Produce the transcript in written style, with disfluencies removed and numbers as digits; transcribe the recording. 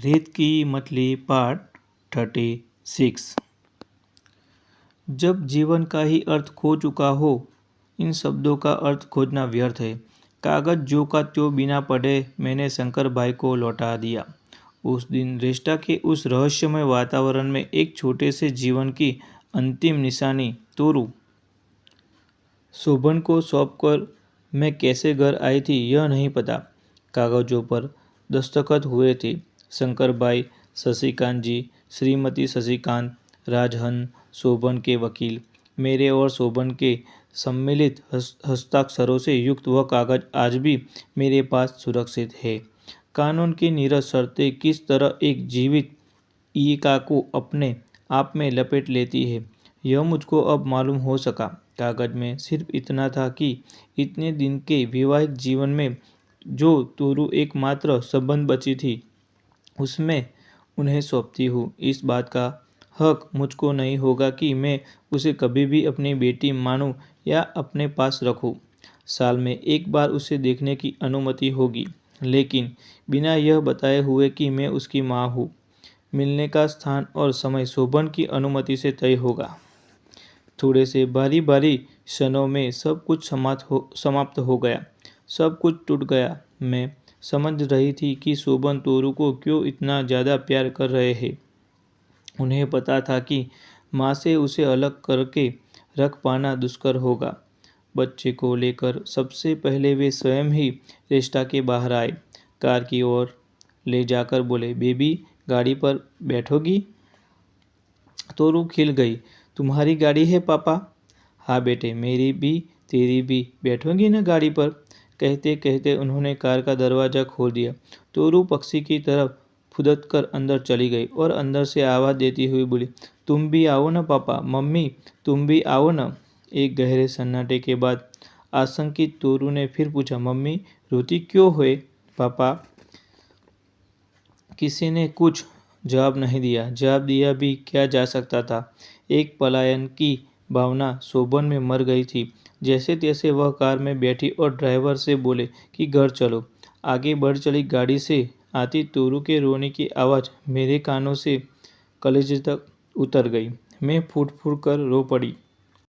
रेत की मछली पार्ट 36। जब जीवन का ही अर्थ खो चुका हो, इन शब्दों का अर्थ खोजना व्यर्थ है। कागज जो का त्यों बिना पढ़े मैंने शंकर भाई को लौटा दिया। उस दिन रेस्टा के उस रहस्यमय वातावरण में एक छोटे से जीवन की अंतिम निशानी तोरू शोभन को सौंपकर मैं कैसे घर आई थी यह नहीं पता। कागजों पर दस्तखत हुए थे। शंकर भाई, शशिकांत जी, श्रीमती शशिकांत, राजहन, शोभन के वकील, मेरे और शोभन के सम्मिलित हस्ताक्षरों से युक्त वह कागज आज भी मेरे पास सुरक्षित है। कानून की नीरज शर्तें किस तरह एक जीवित ईका को अपने आप में लपेट लेती है, यह मुझको अब मालूम हो सका। कागज में सिर्फ इतना था कि इतने दिन के वैवाहिक जीवन में जो तोरू एकमात्र संबंध बची थी, उसमें उन्हें सौंपती हूँ। इस बात का हक मुझको नहीं होगा कि मैं उसे कभी भी अपनी बेटी मानूं या अपने पास रखूं। साल में एक बार उसे देखने की अनुमति होगी, लेकिन बिना यह बताए हुए कि मैं उसकी माँ हूँ। मिलने का स्थान और समय शोभन की अनुमति से तय होगा। थोड़े से बारी बारी क्षणों में सब कुछ समाप्त हो गया। सब कुछ टूट गया। मैं समझ रही थी कि शोभन तोरू को क्यों इतना ज़्यादा प्यार कर रहे हैं। उन्हें पता था कि माँ से उसे अलग करके रख पाना दुष्कर होगा। बच्चे को लेकर सबसे पहले वे स्वयं ही रेस्टा के बाहर आए। कार की ओर ले जाकर बोले, बेबी गाड़ी पर बैठोगी? तोरू खिल गई। तुम्हारी गाड़ी है पापा? हाँ बेटे, मेरी भी तेरी भी। बैठोगी ना गाड़ी पर? कहते कहते उन्होंने कार का दरवाज़ा खोल दिया। तोरू पक्षी की तरफ फुदक कर अंदर चली गई और अंदर से आवाज़ देती हुई बोली, तुम भी आओ ना पापा। मम्मी तुम भी आओ ना। एक गहरे सन्नाटे के बाद आशंकित तोरू ने फिर पूछा, मम्मी रोती क्यों है पापा? किसी ने कुछ जवाब नहीं दिया। जवाब दिया भी क्या जा सकता था। एक पलायन की भावना शोभन में मर गई थी। जैसे तैसे वह कार में बैठी और ड्राइवर से बोले कि घर चलो। आगे बढ़ चली गाड़ी से आती तोरू के रोने की आवाज़ मेरे कानों से कलेजे तक उतर गई। मैं फूट फूट कर रो पड़ी।